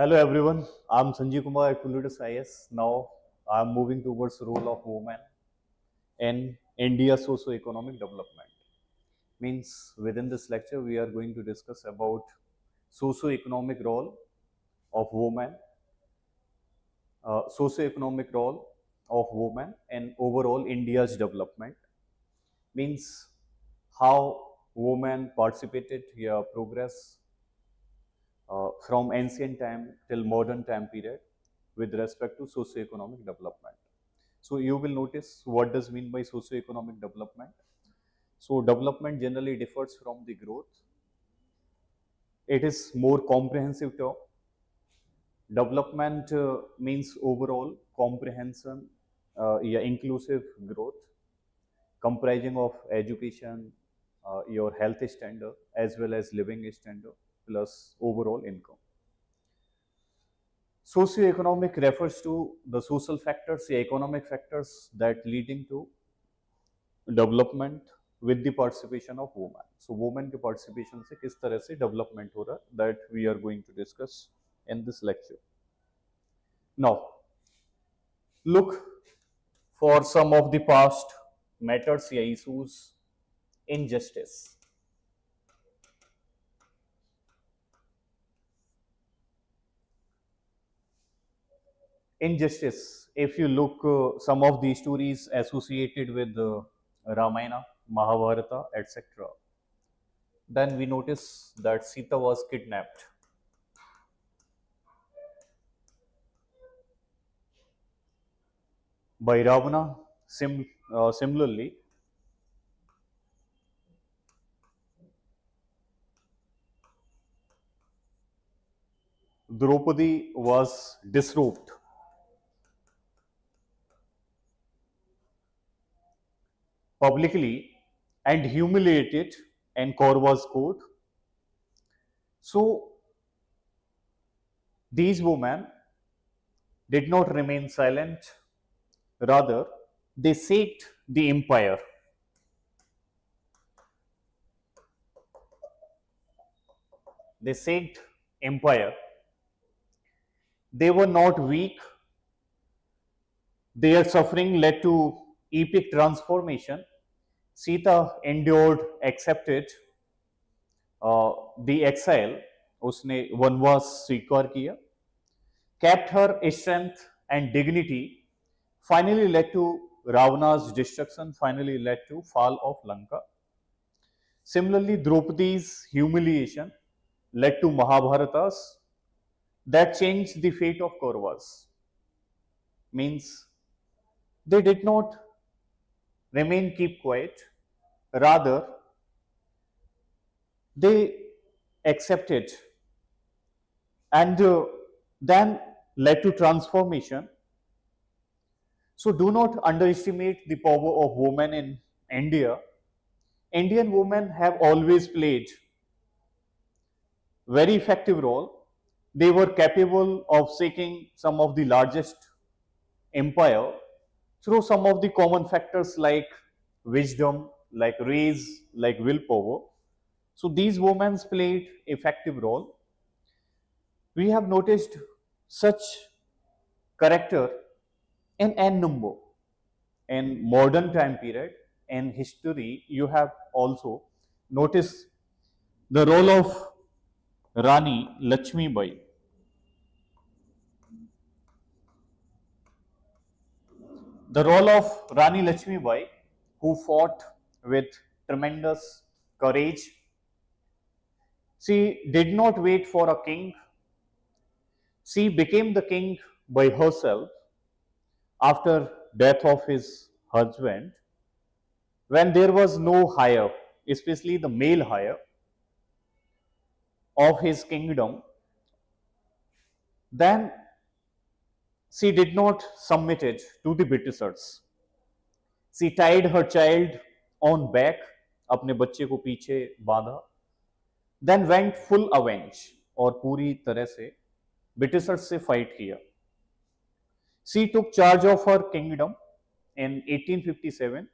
Hello everyone, I'm Sanjeev Kumar at Plutus IS. Now I'm moving towards the role of women in India's socio-economic development. Means within this lecture we are going to discuss about socio-economic role of women, socio-economic role of women and overall India's development. Means how women participated here progress from ancient time till modern time period with respect to socio-economic development. So you will notice what does mean by socio-economic development. So development generally differs from the growth. It is more comprehensive term. Development means overall comprehension, yeah, inclusive growth, comprising of education, your health standard as well as living standard plus overall income. Socio-economic refers to the social factors, the economic factors that leading to development with the participation of women. So women के participation से किस तरह से development हो रहा है, that we are going to discuss in this lecture. Now, look for some of the past matters या issues. Injustice. Injustice. If you look some of the stories associated with Ramayana, Mahabharata, etc., then we notice that Sita was kidnapped. By Ravana. Similarly, Draupadi was disrobed. Publicly and humiliated in Kaurva's court. So these women did not remain silent, rather, they saved the empire. They saved empire. They were not weak. Their suffering led to epic transformation. Sita endured, accepted the exile. उसने वनवास स्वीकार किया. Kept her strength and dignity. Finally led to Ravana's destruction. Finally led to fall of Lanka. Similarly, Draupadi's humiliation led to Mahabharatas that changed the fate of Kauravas. Means they did not remain keep quiet, rather they accepted and then led to transformation. So do not underestimate the power of women in India. Indian women have always played very effective role. They were capable of shaking some of the largest empire through some of the common factors like wisdom, like race, like willpower. So these women played effective role. We have noticed such character in n number. In modern time period, in history, you have also noticed the role of Rani Lakshmi Bai. The role of Rani Lakshmi Bai, who fought with tremendous courage. She did not wait for a king. She became the king by herself after death of his husband, when there was no heir, especially the male heir of his kingdom. Then she did not submit it to the Britishers. She tied her child on back, अपने बच्चे को पीछे बांधा, then went full avenge और पूरी तरह से Britishers से fight किया. She took charge of her kingdom in 1857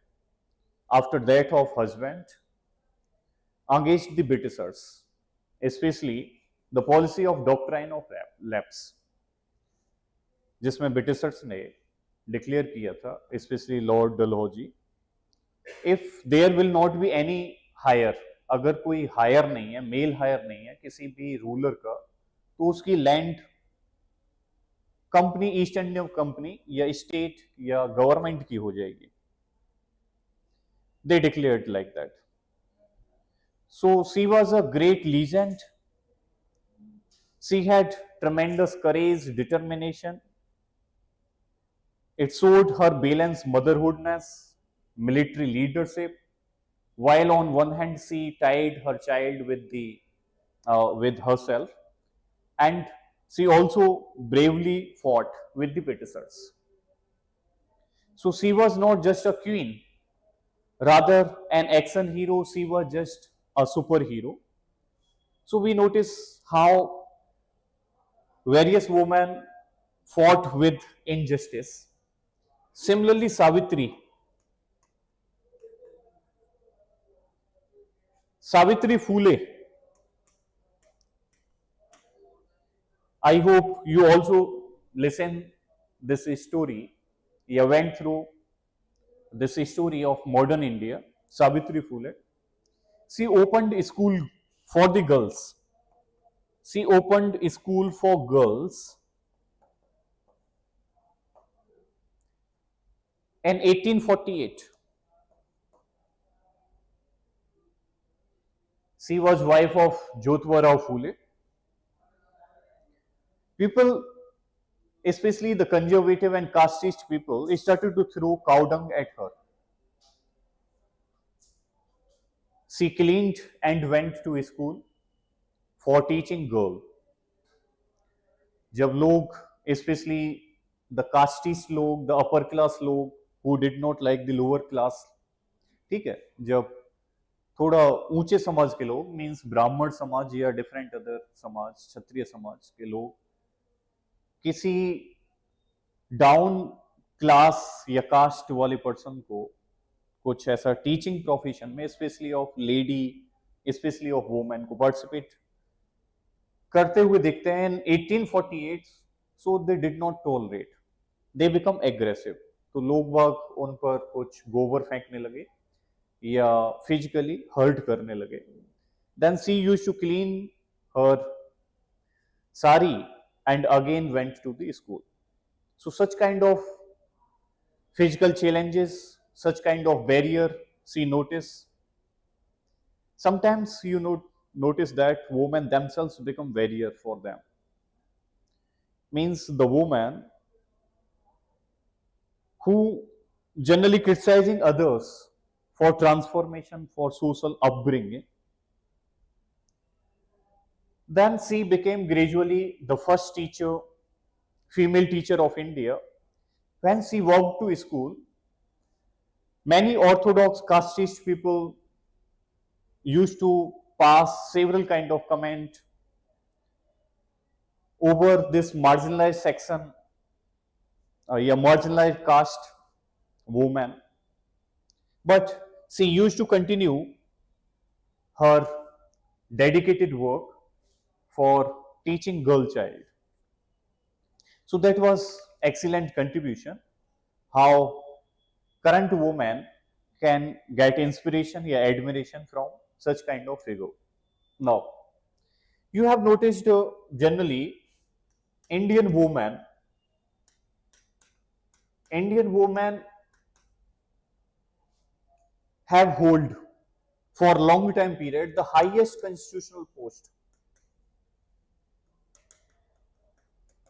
after death of husband against the Britishers, especially the policy of doctrine of lapse, जिसमें ब्रिटिशर्स ने डिक्लेयर किया था, specially lord Dalhousie, if there will not be any heir, अगर कोई higher नहीं है, mail higher नहीं है किसी भी रूलर का, तो उसकी land company, east India company या स्टेट या गवर्नमेंट की हो जाएगी. They declared like that. So she was a great legend. She had tremendous courage, determination. It showed her balanced motherhoodness, military leadership, while on one hand she tied her child with herself, and she also bravely fought with the Britishers. So she was not just a queen, rather an action hero. She was just a superhero. So we notice how various women fought with injustice. Similarly, Savitri Phule, I hope you also listen this story. You went through this story of modern India. Savitri Phule, she opened a school for the girls. She opened a school for girls in 1848. She was wife of Jyotirao Phule. People, especially the conservative and casteist people, started to throw cow dung at her. She cleaned and went to a school for teaching girl. जब लोग, especially the casteist लोग, the upper class लोग who did not like the lower class, ठीक है, जब थोड़ा ऊंचे समाज के लोग, मीन्स ब्राह्मण समाज या डिफरेंट अदर समाज, क्षत्रिय समाज के लोग किसी डाउन क्लास या कास्ट वाले पर्सन को कुछ ऐसा टीचिंग प्रोफेशन में, specially of lady, specially of women को पार्टिसिपेट करते हुए देखते हैं in 1848. So they did not tolerate, they become aggressive. तो लोग बाग उन पर कुछ गोबर फेंकने लगे या फिजिकली हर्ट करने लगे. Then she used to clean her sari and again went to the school. So such kind of physical challenges, such kind of barrier she noticed. Sometimes you notice that women themselves become barrier for them. Means the woman who generally criticizing others for transformation, for social upbringing, then she became gradually the first teacher, female teacher of India. When she walked to school, many orthodox casteist people used to pass several kind of comment over this marginalized section, marginalized caste woman. But she used to continue her dedicated work for teaching girl child. So that was excellent contribution, how current women can get inspiration or admiration from such kind of figure. Now, you have noticed generally Indian women have hold for long time period the highest constitutional post.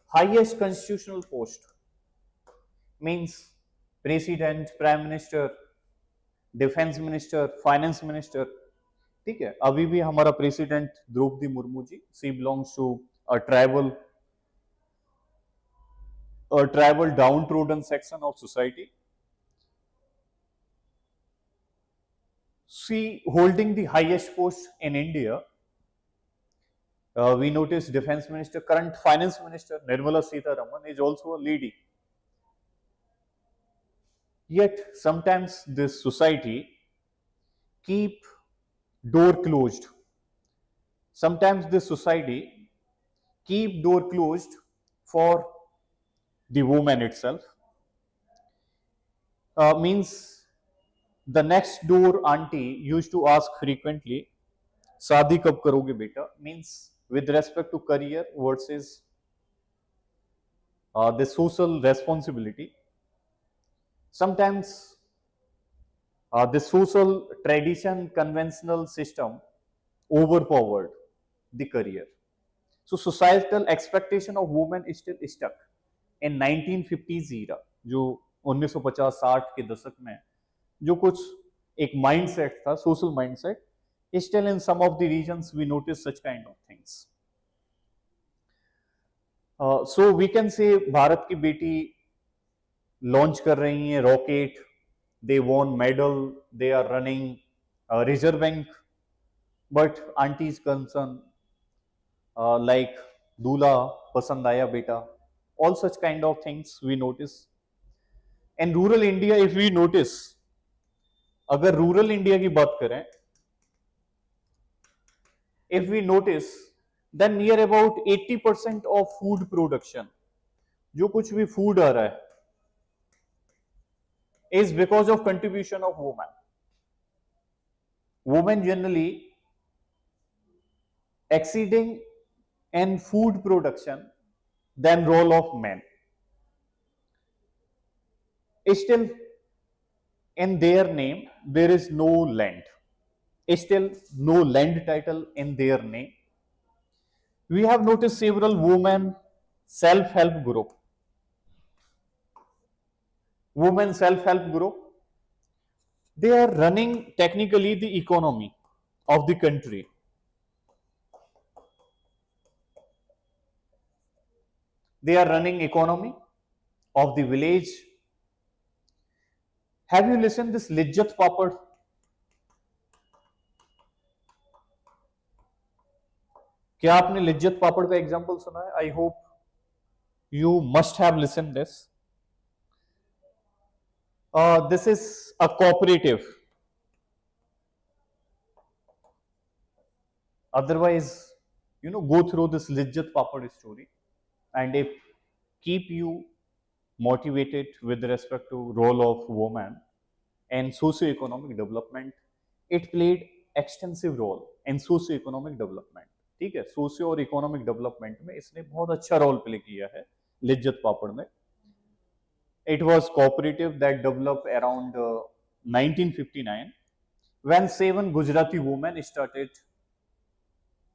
Highest constitutional post means president, prime minister, defence minister, finance minister. ठीक है, अभी भी हमारा president Droupadi Murmu ji, she belongs to a tribal downtrodden section of society. She holding the highest post in India. We notice defense minister, current finance minister Nirmala Sitharaman is also a lady. Yet sometimes this society keep door closed. Sometimes this society keep door closed for the woman itself. Means the next door auntie used to ask frequently, शादी कब करोगे बेटा? Means with respect to career versus the social responsibility. Sometimes the social tradition, conventional system overpowered the career. So societal expectation of women is still stuck in 1950s era, जो 1950-60 के दशक में जो कुछ एक माइंडसेट था, social mindset, still in some of the regions we notice such kind of things. So we can say Bharat की बेटी लॉन्च कर रही हैं rocket, they won medal, they are running reserve bank, but aunties concern like दूल्हा पसंद आया बेटा, all such kind of things we notice. And rural India, if we notice, अगर रूरल इंडिया की बात करें, if we notice, then near about 80% of food production, जो कुछ भी फूड आ रहा है, is because of contribution of women. Women generally exceeding in food production than role of men. Still, in their name, there is no land. Still, no land title in their name. We have noticed several women self-help group. Women self-help group. They are running technically the economy of the country. They are running economy of the village. Have you listened this Lijjat Papad? क्या आपने लिज्जत पापड़ का example सुना है? I hope you must have listen this. This is a cooperative. Otherwise, go through this Lijjat Papad story, and it keep you motivated with respect to role of woman and socio-economic development. It played extensive role in socio-economic development. ठीक है, socio और economic development में इसने बहुत अच्छा role play किया है लिज्जत पापड़ में. It was cooperative that developed around 1959 when 7 Gujarati women started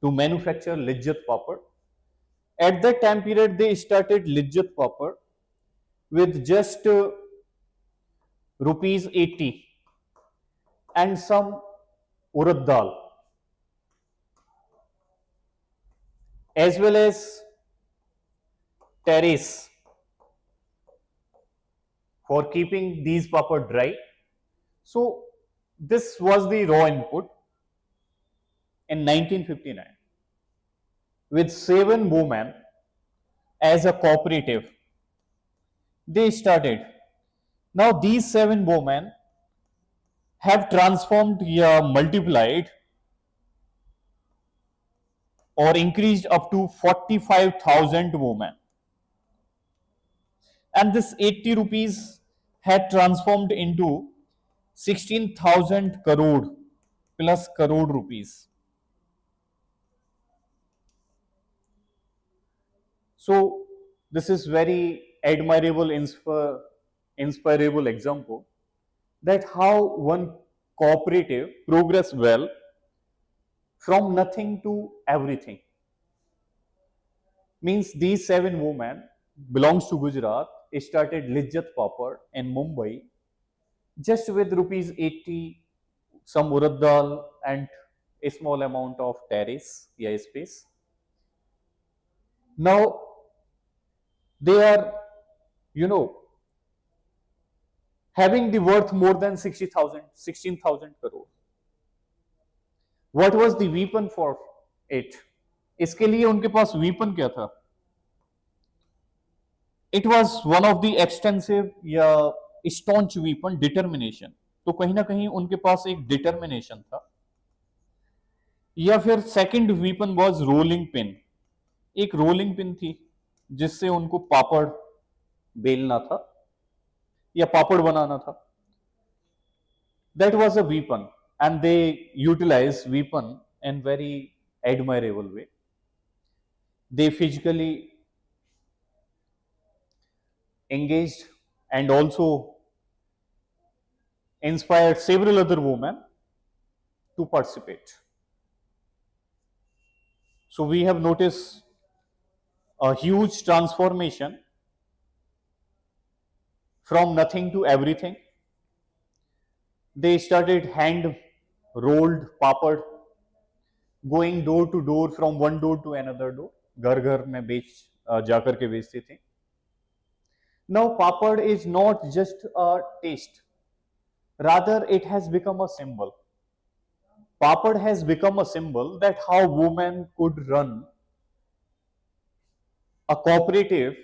to manufacture Lijjat Papad. At that time period, they started Lijjat Papad with just rupees 80 and some urad dal, as well as terrace for keeping these papad dry. So this was the raw input in 1959 with 7 women as a cooperative. They started. Now these 7 women have transformed, multiplied or increased up to 45,000 women. And this 80 rupees had transformed into 16,000 crore plus crore rupees. So this is very admirable, inspirable example that how one cooperative progress well from nothing to everything. Means these 7 women belongs to Gujarat, started Lijjat Papad in Mumbai just with rupees 80, some urad dal and a small amount of terrace, space. Now they are, having the worth more than 16,000 crore. What was the weapon for it? इसके लिए उनके पास weapon क्या था? It was one of the extensive या staunch weapon, determination. तो कहीं ना कहीं उनके पास एक determination था. या फिर second weapon was rolling pin. एक रोलिंग पिन थी जिससे उनको पापड़ बेलना था या पापड़ बनाना था. That was a weapon, and they utilized weapon in very admirable way. They physically engaged and also inspired several other women to participate. So we have noticed a huge transformation from nothing to everything. They started hand rolled papad, going door to door from one door to another door. घर घर में बेच जाकर के बेचते थे. Now papad is not just a taste, rather it has become a symbol. Papad has become a symbol that how women could run a cooperative,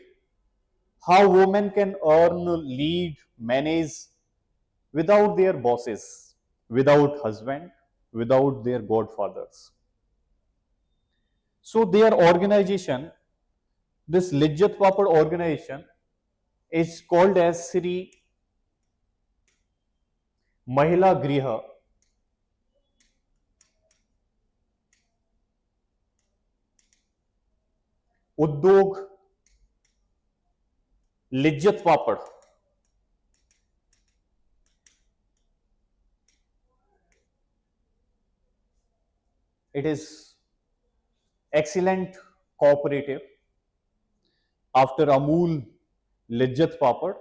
how women can earn, lead, manage without their bosses, without husband, without their godfathers. So their organization, this Lijjat Papad organization, is called as Sri Mahila Griha Udyog Lijjat Papad. It is excellent cooperative. After Amul, Lijjat Papad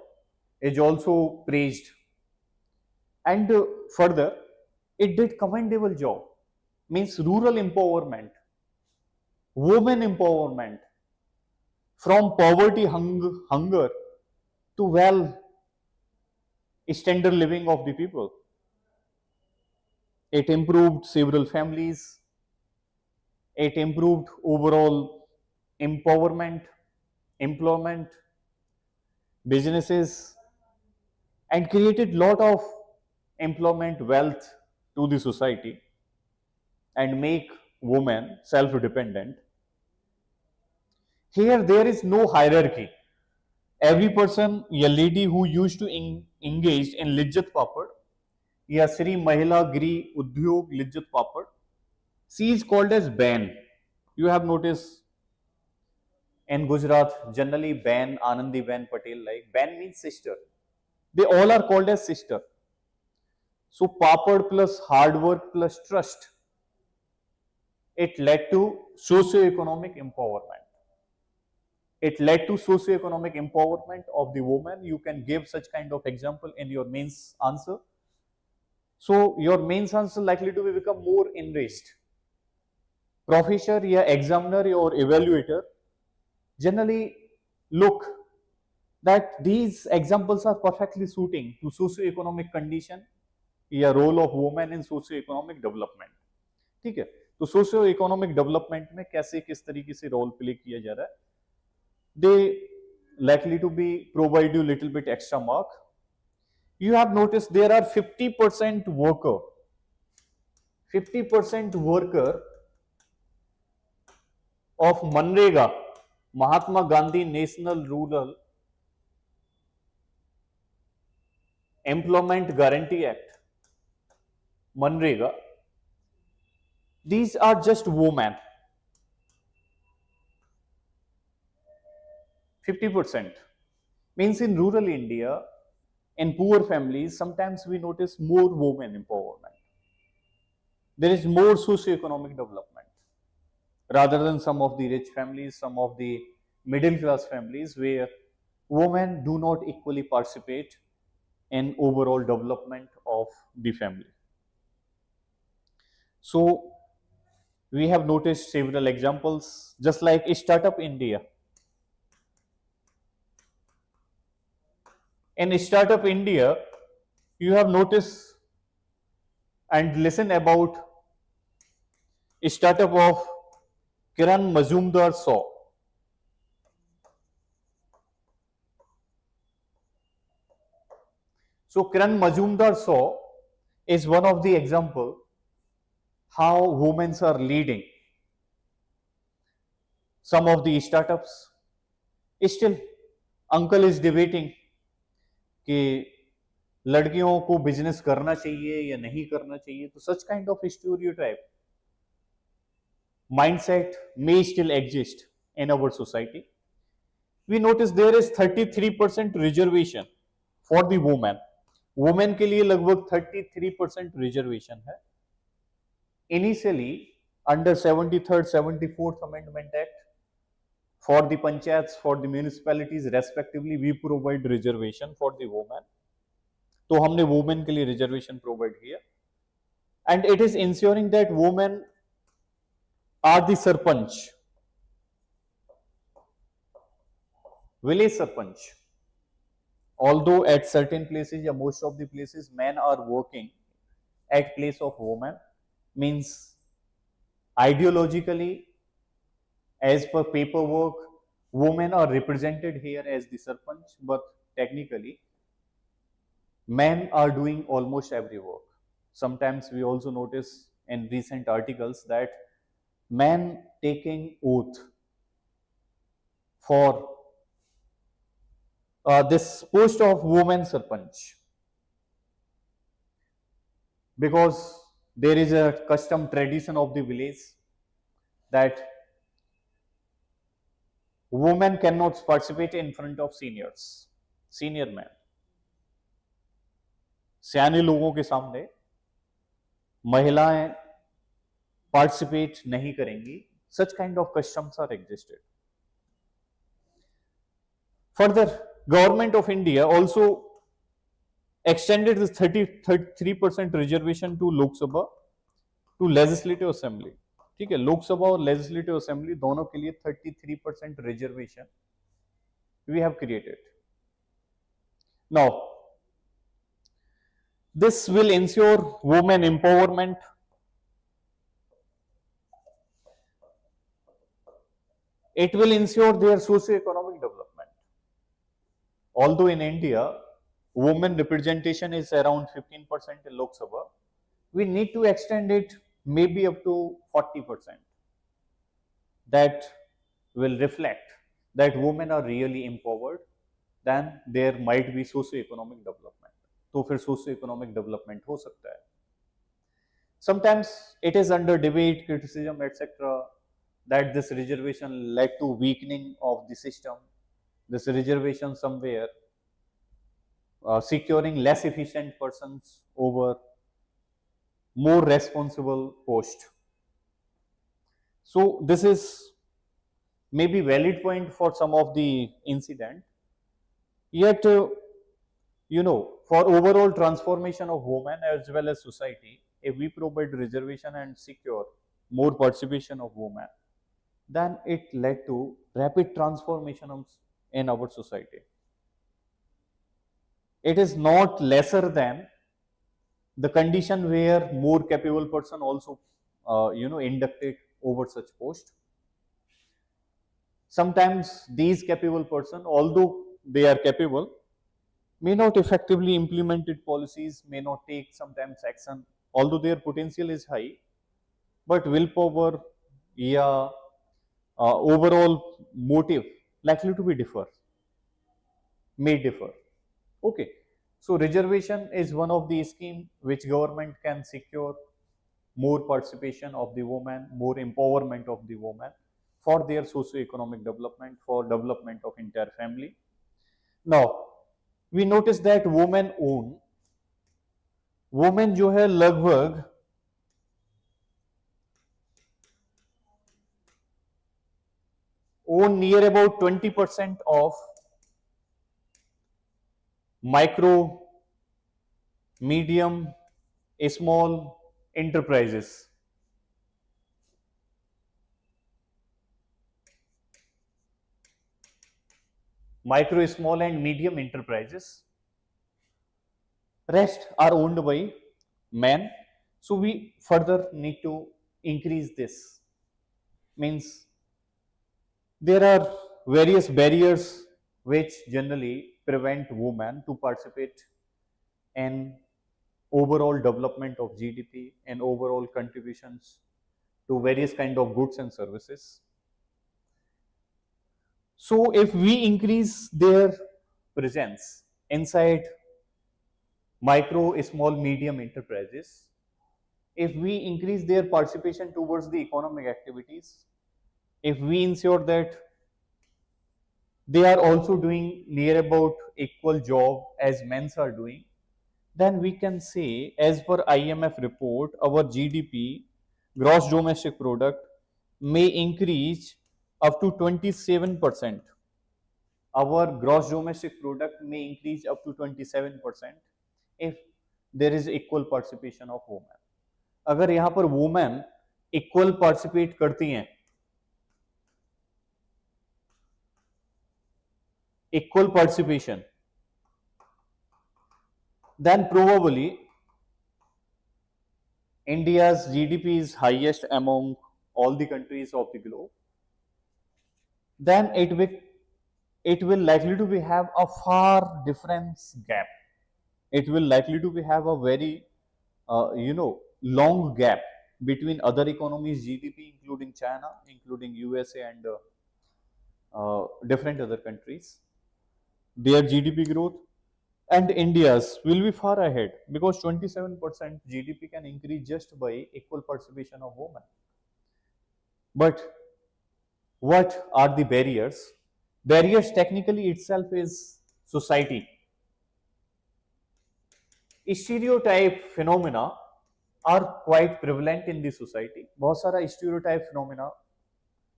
is also praised. And further, it did commendable job. Means rural empowerment, women empowerment, from poverty hunger to well standard living of the people. It improved several families. It improved overall empowerment, employment, businesses, and created lot of employment wealth to the society and make women self-dependent. Here there is no hierarchy. Every person, a lady who used to engage in Lijjat Papad, या श्री महिला गृह उद्योग लिज्जत पापड़, she is called as Bain. You have noticed in Gujarat generally Bain, Anandi Bain Patel, like Bain means sister. They all are called as sister. So papad plus hard work plus trust, it led to socio-economic empowerment. It led to socio-economic empowerment of the woman. You can give such kind of example in your mains answer. So your mains answer likely to become more enriched. Professor या examiner or evaluator generally look that these examples are perfectly suiting to socio-economic condition या role of women in socio-economic development. ठीक है, तो socio-economic development में कैसे किस तरीके से role play किया जा रहा है, they likely to be provide you little bit extra mark. You have noticed there are 50% worker, 50% worker of Manrega, Mahatma Gandhi National Rural Employment Guarantee Act, Manrega. These are just women. 50% means in rural India, in poor families, sometimes we notice more women empowerment. There is more socio-economic development rather than some of the rich families, some of the middle class families where women do not equally participate in overall development of the family. So we have noticed several examples, just like Startup India. In Startup India, you have noticed and listen about startup of Kiran Mazumdar Saw. So Kiran Mazumdar Saw is one of the example how women are leading. some of the startups. Still, uncle is debating कि लड़कियों को business करना चाहिए या नहीं करना चाहिए. तो such kind of stereotype mindset may still exist in our society. We notice there is 33% reservation for the women. Women के लिए लगभग 33% रिजर्वेशन है. Initially under 73rd 74th amendment act for the panchayats, for the municipalities respectively, we provide reservation for the women. तो हमने women के लिए reservation provide किया. And it is ensuring that women are the sarpanch, village sarpanch. Although at certain places, या most of the places, men are working at place of women, means ideologically, as per paperwork, women are represented here as the sarpanch, but technically, men are doing almost every work. Sometimes we also notice in recent articles that men taking oath for this post of woman sarpanch, because there is a custom tradition of the village that women cannot participate in front of senior men. सियाने लोगों के सामने महिलाएं participate नहीं करेंगी. Such kind of customs are existed. Further, government of India also extended this 33% reservation to Lok Sabha, to Legislative Assembly. ठीक है, लोकसभा और legislative assembly दोनों के लिए 33% reservation we have created. Now, this will ensure women empowerment. It will ensure their socio-economic development. Although in India, women representation is around 15% in Lok Sabha, we need to extend it maybe up to 40%. That will reflect that women are really empowered, then there might be socio-economic development. तो फिर socio-economic development हो सकता है. Sometimes it is under debate, criticism, etc., that this reservation led to weakening of the system. This reservation somewhere securing less efficient persons over more responsible post. So this is maybe valid point for some of the incident. Yet, for overall transformation of women as well as society, if we provide reservation and secure more participation of women, then it led to rapid transformation in our society. It is not lesser than the condition where more capable person also, inducted over such post. Sometimes these capable person, although they are capable, may not effectively implemented policies, may not take sometimes action, although their potential is high, but willpower, yeah, overall motive likely to be may differ. Okay, so reservation is one of the scheme which government can secure more participation of the woman, more empowerment of the woman for their socio-economic development, for development of entire family. Now, we notice that women जो है लगभग own near about 20% of micro, medium, small enterprises. Micro, small and medium enterprises. Rest are owned by men. So we further need to increase this. Means there are various barriers which generally prevent women to participate in overall development of GDP and overall contributions to various kind of goods and services. So if we increase their presence inside micro, small, medium enterprises, if we increase their participation towards the economic activities, if we ensure that they are also doing near about equal job as men's are doing, then we can say, as per IMF report, our GDP, gross domestic product, may increase up to 27%. Our gross domestic product may increase up to 27% if there is equal participation of women. अगर यहाँ पर women equal participate करती हैं, equal participation, then probably India's GDP is highest among all the countries of the globe. Then it will likely to be have a far difference gap. It will likely to be have a very long gap between other economies GDP, including China, including USA, and different other countries. Their GDP growth and India's will be far ahead because 27% GDP can increase just by equal participation of women. But what are the barriers? Barriers technically itself is society. Stereotype phenomena are quite prevalent in the society. बहुत सारा stereotype phenomena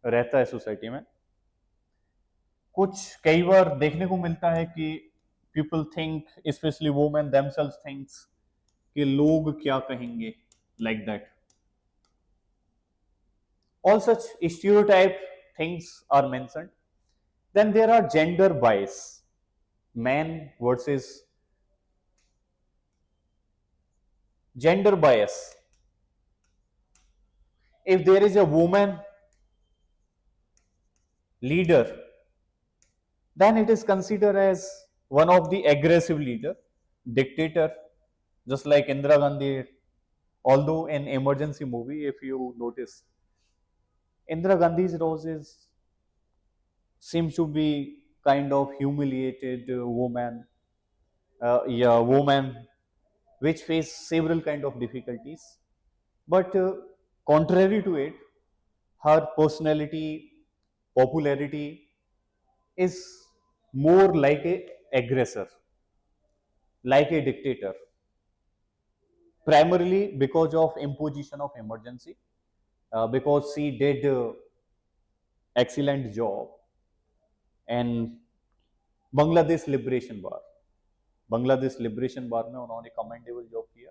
रहता है society में. कुछ कई बार देखने को मिलता है कि people think, especially women themselves thinks कि लोग क्या कहेंगे, like that. All such stereotype things are mentioned. Then there are gender bias, man versus gender bias. If there is a woman leader, then it is considered as one of the aggressive leader, dictator, just like Indira Gandhi. Although in emergency movie, if you notice, Indira Gandhi's role seems to be kind of humiliated woman, woman which face several kind of difficulties. But contrary to it, her personality, popularity is more like a aggressor, like a dictator, primarily because of imposition of emergency, because she did excellent job and Bangladesh liberation war, Bangladesh liberation war में उन्होंने commendable job किया.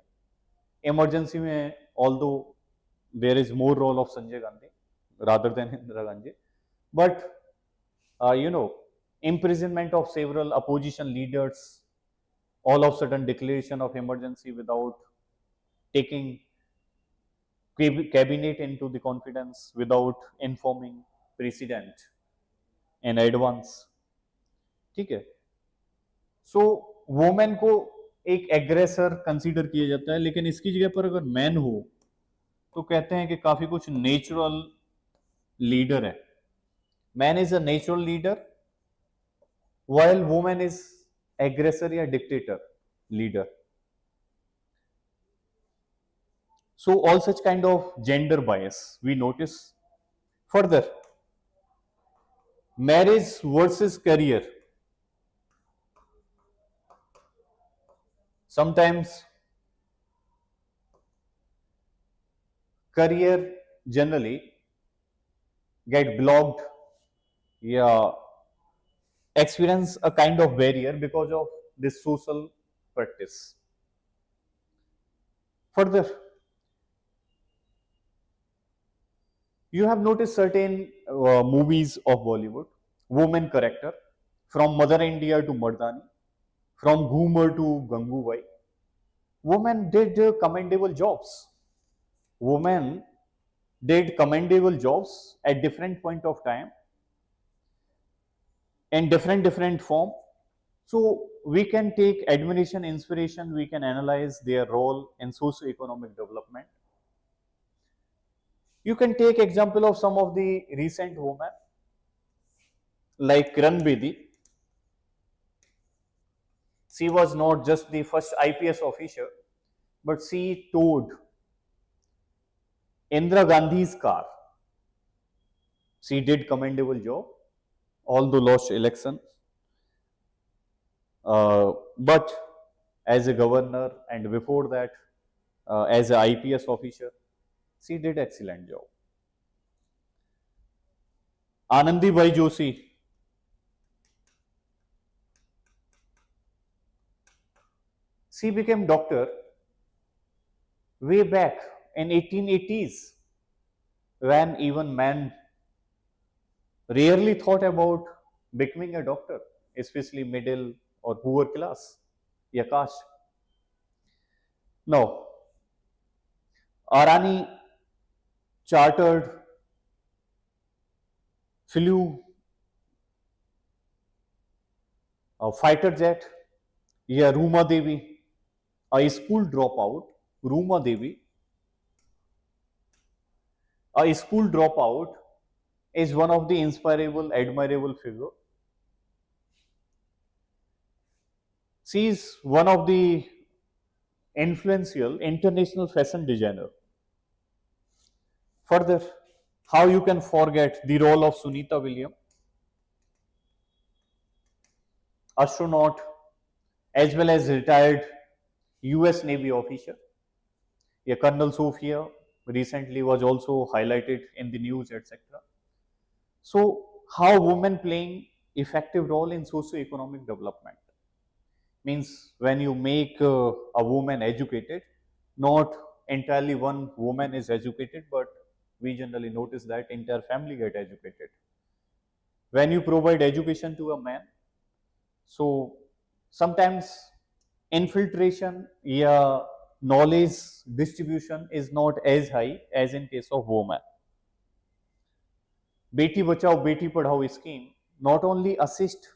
Emergency में although there is more role of Sanjay Gandhi rather than Indira Gandhi, but imprisonment of several opposition leaders, all of sudden declaration of emergency without taking cabinet into the confidence, without informing president in advance. ठीक है. सो women को एक aggressor consider किया जाता है, लेकिन इसकी जगह पर अगर मैन हो तो कहते हैं कि काफी कुछ नेचुरल लीडर है. Man is a natural leader while woman is aggressor या dictator leader. So all such kind of gender bias we notice. Further, marriage versus career. Sometimes career generally get blocked, yeah, experience a kind of barrier because of this social practice. Further, you have noticed certain movies of Bollywood, woman character, from Mother India to Mardani, from Ghumar to Gangubai. Women did commendable jobs. Women did commendable jobs at different point of time in different form. So we can take admiration, inspiration, we can analyze their role in socio-economic development. You can take example of some of the recent women like Kiran Bedi. She was not just the first IPS officer, but she towed Indira Gandhi's car. She did commendable job, although lost election. But as a governor and before that as a IPS officer, she did excellent job. Anandi Bai Joshi, she became doctor way back in 1880s when even men rarely thought about becoming a doctor, especially middle or poor class, ya caste. No, Arani chartered, flew a fighter jet. Yeah, Ruma Devi, a school dropout. Ruma Devi, a school dropout, is one of the inspirable, admirable figure. She is one of the influential international fashion designer. Further, how you can forget the role of Sunita Williams, astronaut as well as retired US Navy officer. Yeah, Colonel Sophia recently was also highlighted in the news, etc. So, how women playing effective role in socio-economic development means when you make a woman educated, not entirely one woman is educated, but we generally notice that entire family get educated. When you provide education to a man, so sometimes infiltration, yeah, knowledge distribution is not as high as in case of women. Beti Bachao Beti Padhao scheme not only assist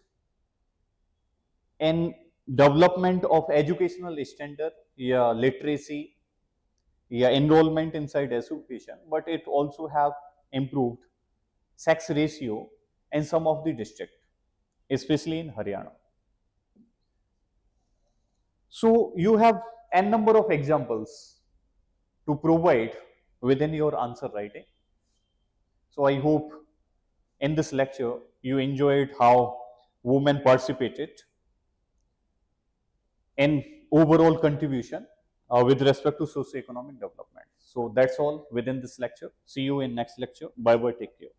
in development of educational standard, yeah, literacy, yeah, enrollment inside education, but it also have improved sex ratio in some of the district, especially in Haryana. So you have n number of examples to provide within your answer writing. So I hope in this lecture you enjoyed how women participated in overall contribution with respect to socio-economic development. So that's all within this lecture. See you in next lecture. Bye bye. Take care.